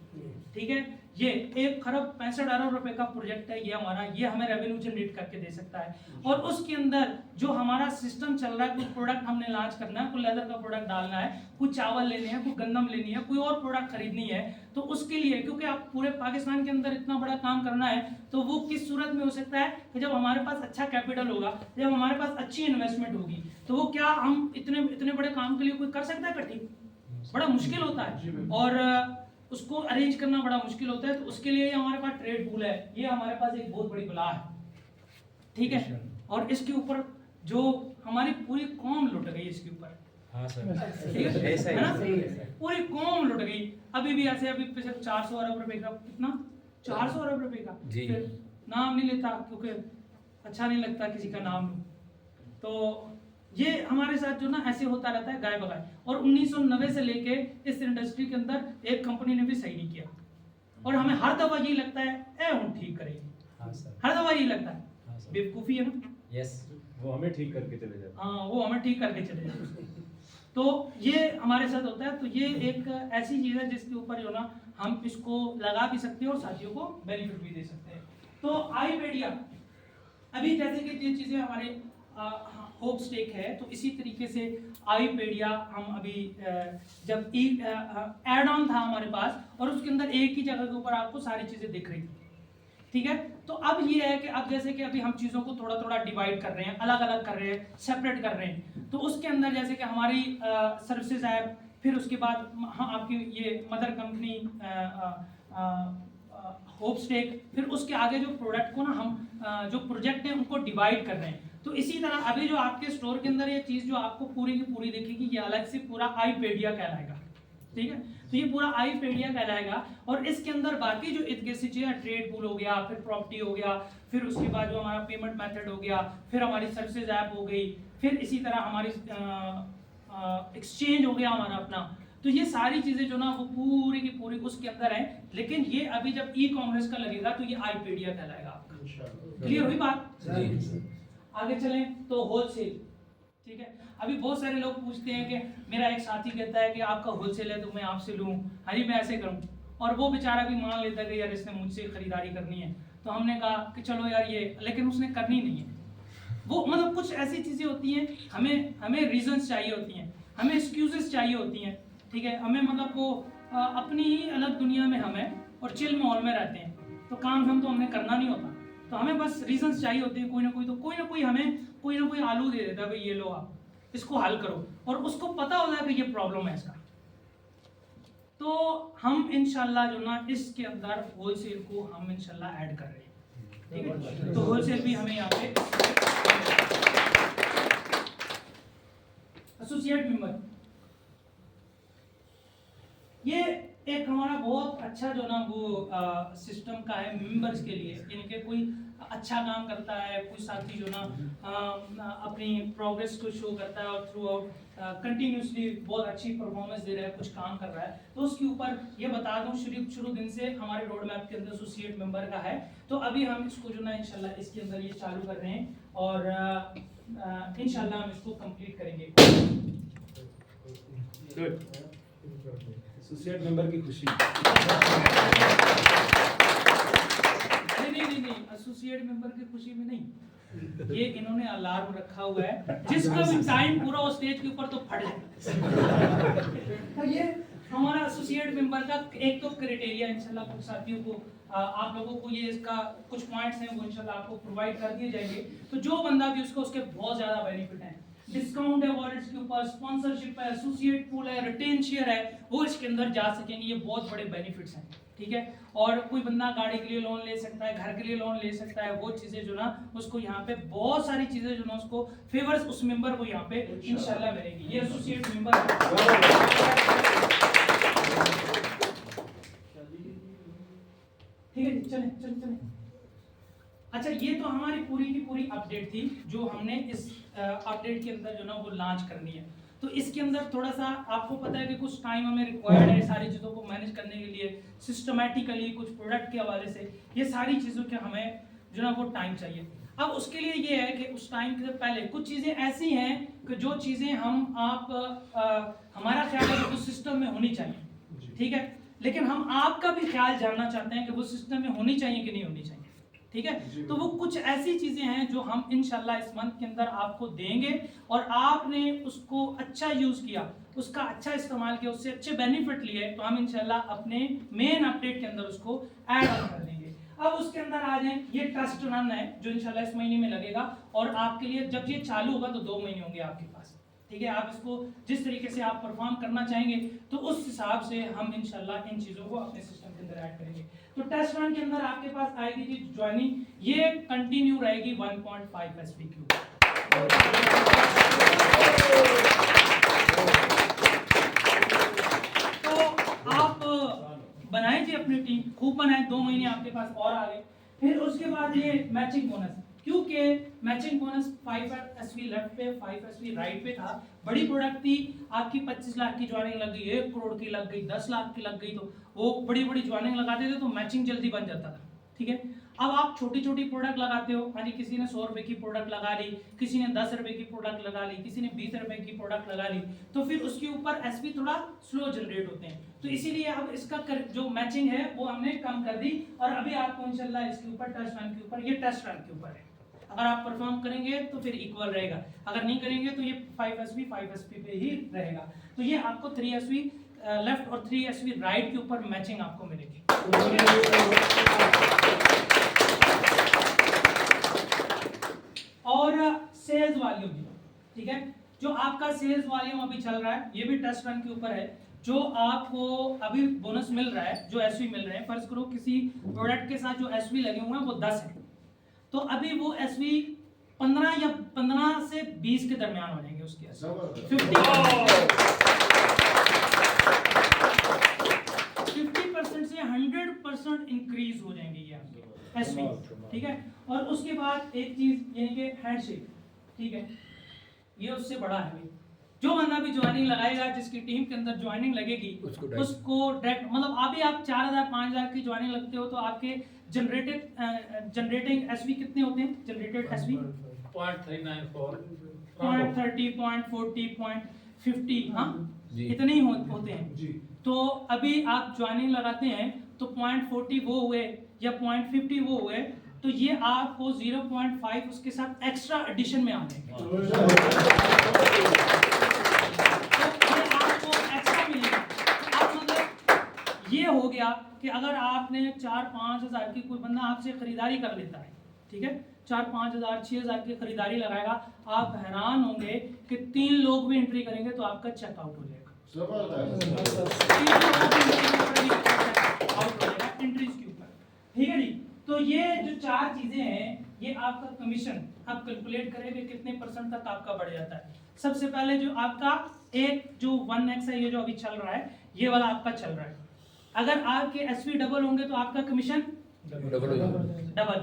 ठीक है। ये 1,65 अरब रुपए का प्रोजेक्ट है ये हमारा, ये हमें रेवेन्यू जनरेट करके दे सकता है। और उसके अंदर जो हमारा सिस्टम चल रहा है, कुछ प्रोडक्ट हमने लॉन्च करना है, कोई लेदर का प्रोडक्ट डालना है, कुछ चावल लेने हैं, कोई गंदम लेनी है, कोई और प्रोडक्ट खरीदनी है, तो उसके लिए, क्योंकि आप पूरे पाकिस्तान के अंदर इतना बड़ा काम करना है, तो वो किस सूरत में हो सकता है कि जब हमारे पास अच्छा कैपिटल होगा, जब हमारे पास अच्छी इन्वेस्टमेंट होगी, तो वो क्या हम इतने बड़े काम के लिए कोई कर सकता है इकट्ठी? बड़ा मुश्किल होता है और उसको अरेंज करना बड़ा मुश्किल होता है। तो उसके लिए हमारे पास ट्रेड पूल है, ये हमारे पास एक बहुत बड़ी बला है, ठीक है। और इसके ऊपर जो हमारी पूरी कौम लुट गई इसके ऊपर, हाँ सर, ठीक है ना, पूरी कौम लुट गई। अभी भी ऐसे अभी 400 अरब रुपए का, कितना 400 अरब रुपए का, फिर नाम नहीं लेता क्योंकि अच्छा नहीं लगता किसी का नाम। तो ये हमारे साथ जो ना ऐसे होता रहता है गाय बगाए। और 1990 से लेके इस इंडस्ट्री के अंदर एक कंपनी ने भी सही नहीं किया, और हमें हर दफा यही लगता है हम ठीक करेंगे, हाँ सर, हर दफा यही लगता है, हाँ सर, बेवकूफी है ना। यस, वो हमें ठीक करके चले जाते। हाँ, वो हमें ठीक करके चले जाते। तो ये हमारे साथ होता है। तो ये एक ऐसी चीज है जिसके ऊपर जो ना हम इसको लगा भी सकते हैं और साथियों को बेनिफिट भी दे सकते हैं। तो आईपीडिया, अभी जैसे कि ये चीजें हमारे होप स्टेक है, तो इसी तरीके से आईपीडिया हम अभी जब एड ऑन था हमारे पास, और उसके अंदर एक ही जगह के ऊपर आपको सारी चीजें दिख रही थी, ठीक है। तो अब ये है कि अब जैसे कि अभी हम चीज़ों को थोड़ा थोड़ा डिवाइड कर रहे हैं, अलग अलग कर रहे हैं, सेपरेट कर रहे हैं। तो उसके अंदर जैसे कि हमारी सर्विसेज ऐप, फिर उसके बाद हाँ आपकी ये मदर कंपनी होप स्टेक, फिर उसके आगे जो प्रोडक्ट को ना हम जो प्रोजेक्ट हैं उनको डिवाइड कर रहे हैं। तो इसी तरह अभी जो आपके स्टोर के अंदर ये चीज़ जो आपको पूरी की पूरी दिखेगी, ये अलग से पूरा आईपेडिया कहलाएगा, ठीक है। तो ये पूरा आईपेडिया कहलाएगा और इसके अंदर बाकी जो इर्द से चीज़ें, ट्रेड पूल हो गया, फिर प्रॉपर्टी हो गया, फिर उसके बाद जो हमारा पेमेंट मेथड हो गया, फिर हमारी सर्विसेज ऐप हो गई, फिर इसी तरह हमारी एक्सचेंज हो गया हमारा अपना। तो ये सारी चीज़ें जो ना वो पूरी की पूरी उसके अंदर है। लेकिन ये अभी जब ई कॉमर्स का लगेगा तो ये आईपेडिया कहलाएगा आपका। क्लियर हुई बात? आगे चलें तो होलसेल, ठीक है। अभी बहुत सारे लोग पूछते हैं कि मेरा एक साथी कहता है कि आपका होलसेल है तो मैं आपसे लूं, हाँ जी मैं ऐसे करूं, और वो बेचारा भी मान लेता है कि यार इसने मुझसे खरीदारी करनी है। तो हमने कहा कि चलो यार ये, लेकिन उसने करनी नहीं है। वो मतलब कुछ ऐसी चीज़ें होती हैं, हमें रीजंस चाहिए होती हैं, हमें एक्सक्यूजेस चाहिए होती हैं, ठीक है। हमें मतलब वो अपनी ही अलग दुनिया में हमें और चिल माहौल में रहते हैं, तो काम हम तो हमने करना नहीं होता, तो हमें बस रीजंस चाहिए होते हैं कोई ना कोई। तो कोई ना कोई हमें कोई ना कोई आलू दे देता है, भाई ये लो आप इसको हल करो, और उसको पता होता है कि ये प्रॉब्लम है इसका। तो हम इंशाल्लाह जो ना इसके अंदर होलसेल को हम इंशाल्लाह ऐड कर रहे हैं, ठीक है। तो होलसेल भी हमें यहाँ पे एसोसिएट मेंबर, ये एक हमारा बहुत अच्छा जो ना वो सिस्टम का है मेंबर्स के लिए। इनके कोई अच्छा काम करता है, कोई साथी जो ना अपनी प्रोग्रेस को शो करता है और थ्रू आउट कंटिन्यूसली बहुत अच्छी परफॉर्मेंस दे रहा है, कुछ काम कर रहा है, तो उसके ऊपर ये बता दूं शुरू दिन से हमारे रोड मैप के अंदर एसोसिएट मेंबर का है। तो अभी हम इसको जो ना इंशाल्लाह इसके अंदर ये चालू कर रहे हैं और इंशाल्लाह हम इसको कंप्लीट करेंगे। गुड, एसोसिएट मेंबर की खुशी। नहीं, एसोसिएट मेंबर की खुशी में नहीं, ये इन्होंने अलार्म रखा हुआ है, जिसका भी टाइम पूरा उस स्टेज के ऊपर तो फट जाए। तो ये हमारा एसोसिएट मेंबर का एक तो क्राइटेरिया इंशाल्लाह कुछ साथियों को आप लोगों को ये इसका कुछ पॉइंट्स हैं वो इंशाल्लाह आपको प्रोवाइड कर दिए जाएंगे। तो जो बंदा भी उसको उसके बहुत ज़्यादा बेनिफिट हैं, डिस्काउंट है वॉलेट्स के ऊपर, स्पॉन्सरशिप है, एसोसिएट पूल है, रिटेन शेयर है, वो इसके अंदर जा सकेंगे। ये बहुत बड़े बेनिफिट्स हैं, ठीक है। और कोई बंदा गाड़ी के लिए लोन ले सकता है, घर के लिए लोन ले सकता है, वो चीज़ें जो ना उसको यहाँ पे बहुत सारी चीज़ें जो ना उसको फेवर्स उस मेंबर को यहाँ पे इंशाल्लाह मिलेगी। ये एसोसिएट मेंबर, ठीक है। चलें। अच्छा, ये तो हमारी पूरी की पूरी अपडेट थी जो हमने इस अपडेट के अंदर जो ना वो लॉन्च करनी है। तो इसके अंदर थोड़ा सा आपको पता है कि कुछ टाइम हमें रिक्वायर्ड है सारी चीज़ों को मैनेज करने के लिए, सिस्टमैटिकली कुछ प्रोडक्ट के हवाले से ये सारी चीज़ों के हमें जो ना वो टाइम चाहिए। अब उसके लिए ये है कि उस टाइम के पहले कुछ चीज़ें ऐसी हैं कि जो चीज़ें हमारा ख्याल है कि उस सिस्टम में होनी चाहिए, ठीक है, लेकिन हम आपका भी ख्याल जानना चाहते हैं कि वो सिस्टम में होनी चाहिए कि नहीं होनी चाहिए, ठीक है। तो वो कुछ ऐसी चीज़ें हैं जो हम इंशाल्लाह इस मंथ के अंदर आपको देंगे और आपने उसको अच्छा यूज़ किया, उसका अच्छा इस्तेमाल किया, उससे अच्छे बेनिफिट लिए, तो हम इंशाल्लाह अपने मेन अपडेट के अंदर उसको ऐड ऑन कर देंगे। अब उसके अंदर आ जाए, ये टेस्ट रन है जो इंशाल्लाह इस महीने में लगेगा और आपके लिए जब ये चालू होगा तो 2 महीने होंगे आपके पास, ठीक है। आप इसको जिस तरीके से आप परफॉर्म करना चाहेंगे तो उस हिसाब से हम इंशाल्लाह इन चीज़ों को अपने सिस्टम के अंदर ऐड करेंगे। तो टेस्ट रन के अंदर आपके पास आएगी जी ज्वाइनिंग, ये कंटिन्यू रहेगी 1.5 SPQ। तो आप बनाएं जी अपनी टीम, खूब बनाएं, 2 महीने आपके पास और आ गए। फिर उसके बाद ये मैचिंग बोनस, क्योंकि मैचिंग बोनस 5 SV लेफ्ट पे 5 SV राइट पे था, बड़ी प्रोडक्ट थी आपकी, 25 लाख की ज्वाइनिंग लग गई, 1 करोड़ की लग गई, 10 लाख की लग गई, तो वो बड़ी बड़ी ज्वाइनिंग लगाते थे तो मैचिंग जल्दी बन जाता था, ठीक है। अब आप छोटी छोटी प्रोडक्ट लगाते हो, हाँ जी, किसी ने 100 रुपए की प्रोडक्ट लगा ली, किसी ने 10 रुपए की प्रोडक्ट लगा ली, किसी ने 20 रुपए की प्रोडक्ट लगा ली, तो फिर उसके ऊपर SV थोड़ा स्लो जनरेट होते हैं। तो इसीलिए अब इसका जो मैचिंग है वो हमने कम कर दी और अभी आपको इंशाल्लाह इसके ऊपर टेस्ट रन के ऊपर, ये टेस्ट रन के ऊपर है, अगर आप परफॉर्म करेंगे तो फिर इक्वल रहेगा, अगर नहीं करेंगे तो ये 5 SP पे ही रहेगा। तो ये आपको 3 SV लेफ्ट और 3 SV राइट के ऊपर मैचिंग आपको मिलेगी। और सेल्स वॉल्यूम, ठीक है, जो आपका सेल्स वॉल्यूम अभी चल रहा है ये भी टेस्ट रन के ऊपर है। जो आपको अभी बोनस मिल रहा है, जो SV मिल रहे हैं, फर्ज करो किसी प्रोडक्ट के साथ जो SV लगे हुए हैं वो 10 है, तो अभी वो SV 15 से 20 के दरमियान हो जाएंगे उसके 50% से 100% इंक्रीज हो जाएंगे ये आपके एसवी, ठीक है। और उसके बाद एक चीज यानी कि हैंडशेक, ठीक है, ये उससे बड़ा है भाई। जो बंदा भी ज्वाइनिंग लगाएगा, जिसकी टीम के अंदर ज्वाइनिंग लगेगी, उसको डायरेक्ट मतलब अभी आप 4000 5000 की ज्वाइनिंग लगते हो तो आपके जनरेटिंग एसवी कितने होते हैं? जनरेटेड एसवी 0.394 0.30 0.40 0.50, हाँ इतने ही होते हैं जी। तो अभी आप ज्वाइनिंग लगाते हैं तो 0.40 वो हुए या 0.50 वो हुए, तो ये आपको 0.5 उसके साथ एक्स्ट्रा एडिशन में आ जाएंगे, तो ये आपको एक्स्ट्रा मिलेगा। तो आप मतलब ये हो गया कि अगर आपने 4-5 हज़ार की कोई बंदा आपसे खरीदारी कर लेता है, ठीक है, 4-5 हज़ार 6 हज़ार की खरीदारी लगाएगा, आप हैरान होंगे कि 3 लोग भी एंट्री करेंगे तो आपका चेकआउट हो जाएगा। एंट्रीज के ऊपर, ठीक है जी। तो ये जो 4 चीजें हैं, ये आपका कमीशन आप कैलकुलेट करेंगे कितने % तक आपका बढ़ जाता है। सबसे पहले जो आपका एक जो 1x है, ये जो अभी चल रहा है, ये वाला आपका चल रहा है। अगर आपके एसवी डबल होंगे तो आपका कमीशन डबल,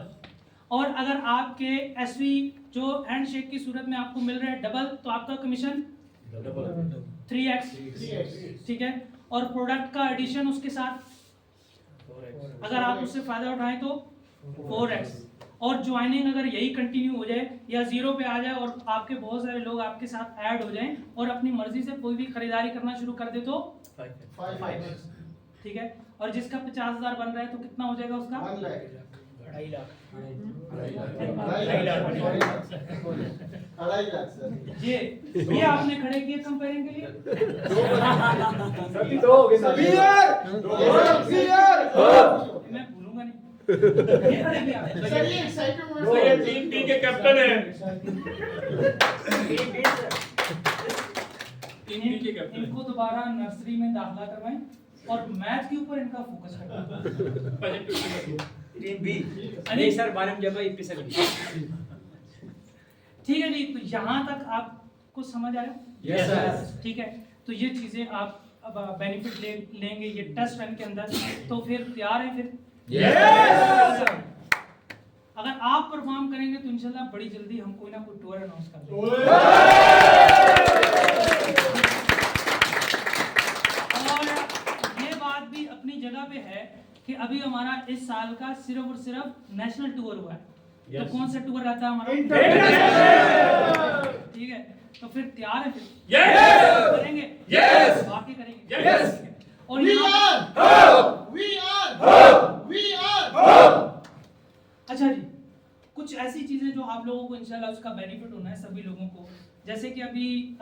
और अगर आपके एसवी जो हैंडशेक की सूरत में आपको मिल रहा है डबल, तो आपका कमीशन 3x, ठीक है। और प्रोडक्ट का एडिशन उसके साथ अगर आप उससे फायदा उठाएं तो 4x, और ज्वाइनिंग अगर यही कंटिन्यू हो जाए या 0 पे आ जाए और आपके बहुत सारे लोग आपके साथ ऐड हो जाएं और अपनी मर्जी से कोई भी खरीदारी करना शुरू कर दे तो 5x, ठीक है। और जिसका 50,000 बन रहा है तो कितना हो जाएगा उसका 2.5 लाख। ये आपने खड़े किए कंपेयरिंग के लिए मैं भूलूंगा नहीं, ये खड़े किए आपने। ये टीम टी के कैप्टन है। इनको दोबारा नर्सरी में दाखिला करवाएं और मैथ के ऊपर इनका फोकस करें। टीम बी नहीं सर, बारम जमा 21 ठीक है जी। तो यहाँ तक आपको समझ आया? Yes sir. ठीक है, तो ये चीजें आप अब बेनिफिट लेंगे ये टेस्ट रन के अंदर, तो फिर तैयार है फिर? यस। अगर आप परफॉर्म करेंगे तो इंशाल्लाह बड़ी जल्दी हम कोई ना कोई टूर अनाउंस कर देंगे। और ये बात भी अपनी जगह पे है कि अभी हमारा इस साल का सिर्फ और सिर्फ नेशनल टूर हुआ है। तो कौन सा टूर रहता है हमारा? ठीक है, तो फिर तैयार है? फिर करेंगे? यस, वाकई करेंगे। यस। और अच्छा जी, कुछ ऐसी चीजें जो आप लोगों को इंशाल्लाह उसका बेनिफिट होना है सभी लोगों को। जैसे कि अभी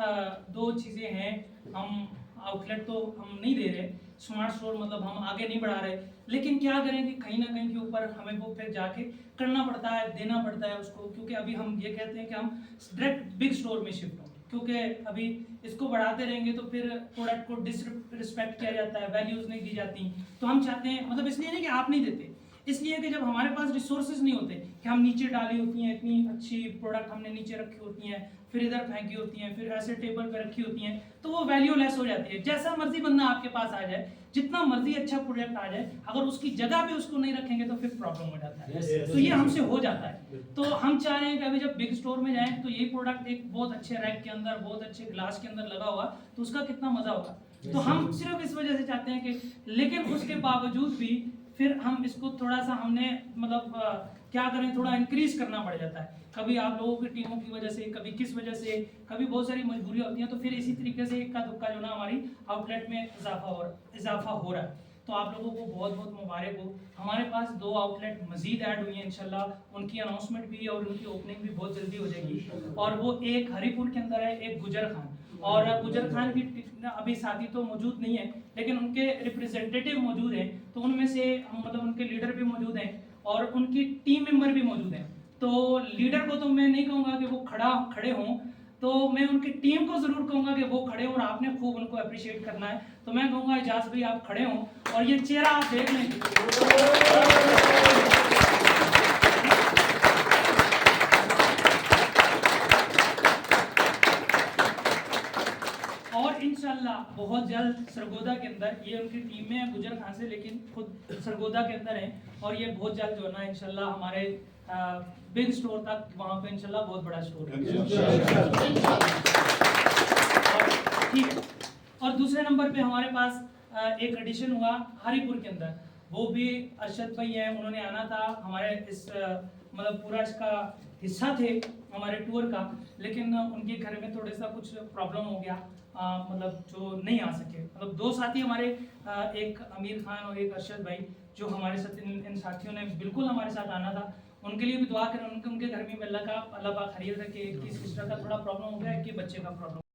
2 चीजें हैं, हम आउटलेट तो हम नहीं दे रहे, स्मार्ट स्टोर मतलब हम आगे नहीं बढ़ा रहे, लेकिन क्या करें कि कहीं ना कहीं के ऊपर हमें वो फिर जाके करना पड़ता है, देना पड़ता है उसको, क्योंकि अभी हम ये कहते हैं कि हम डायरेक्ट बिग स्टोर में शिफ्ट हों, क्योंकि अभी इसको बढ़ाते रहेंगे तो फिर प्रोडक्ट को डिसरिस्पेक्ट किया जाता है, वैल्यूज नहीं दी जाती। तो हम चाहते हैं, मतलब इसलिए नहीं कि आप नहीं देते, इसलिए कि जब हमारे पास रिसोर्सेज नहीं होते कि हम नीचे डाली होती हैं, इतनी अच्छी प्रोडक्ट हमने नीचे रखी होती हैं, फिर इधर फेंकी होती हैं, फिर ऐसे टेबल पे रखी होती हैं, तो वो वैल्यू लेस हो जाती है। जैसा मर्जी बंदा आपके पास आ जाए, जितना मर्जी अच्छा प्रोडक्ट आ जाए, अगर उसकी जगह पे उसको नहीं रखेंगे तो फिर प्रॉब्लम हो जाता है। तो ये हमसे हो जाता है। तो हम चाह रहे हैं कि अभी जब बिग स्टोर में जाएं तो ये प्रोडक्ट एक बहुत अच्छे रैक के अंदर, बहुत अच्छे ग्लास के अंदर लगा हुआ, तो उसका कितना मजा होगा। तो हम सिर्फ इस वजह से चाहते हैं कि, लेकिन उसके बावजूद भी फिर हम इसको थोड़ा सा हमने मतलब क्या करें, थोड़ा इंक्रीज करना पड़ जाता है। कभी आप लोगों की टीमों की वजह से, कभी किस वजह से, कभी बहुत सारी मजबूरियां होती हैं, तो फिर इसी तरीके से इक्का दुक्का जो ना हमारी आउटलेट में इजाफा हो रहा है। तो आप लोगों को बहुत बहुत मुबारक हो। हमारे पास 2 आउटलेट मजीद ऐड हुई हैं इंशाल्लाह, उनकी अनाउंसमेंट भी है और उनकी ओपनिंग भी बहुत जल्दी हो जाएगी। और वो एक हरीपुर के अंदर है, एक गुजर खान, और गुजर खान की अभी साथी तो मौजूद नहीं है, लेकिन उनके रिप्रेजेंटेटिव मौजूद हैं, तो उनमें से मतलब उनके लीडर भी मौजूद हैं और उनकी टीम मेंबर भी मौजूद हैं। तो लीडर को तो मैं नहीं कहूँगा कि वो खड़े हों, तो मैं उनकी टीम को जरूर कहूँगा कि वो खड़े हों और आपने खूब उनको अप्रिशिएट करना है। तो मैं कहूँगा इजाज़ भाई आप खड़े हों और ये चेहरा आप देख लें। बहुत जल्द सरगोदा के अंदर, ये उनकी टीम में है गुजर खान से, लेकिन खुद सरगोदा के अंदर है, और ये बहुत जल्द जो है ना इंशाल्लाह हमारे बिग स्टोर तक, वहाँ पे इंशाल्लाह बहुत बड़ा स्टोर है। ठीक है। और दूसरे नंबर पे हमारे पास एक एडिशन हुआ हरिपुर के अंदर, वो भी अरशद भाई हैं, उन्होंने आना था हमारे इस मतलब पूरा इसका हिस्सा थे हमारे टूर का, लेकिन उनके घर में थोड़ा सा कुछ प्रॉब्लम हो गया, मतलब जो नहीं आ सके। मतलब दो साथी हमारे, एक आमिर खान और एक अरशद भाई, जो हमारे साथ इन साथियों ने बिल्कुल हमारे साथ आना था, उनके लिए भी दुआ करें, उनके घर में अल्लाह पाक खैरियत रखे। कि सिस्टर का थोड़ा प्रॉब्लम हो गया, कि बच्चे का प्रॉब्लम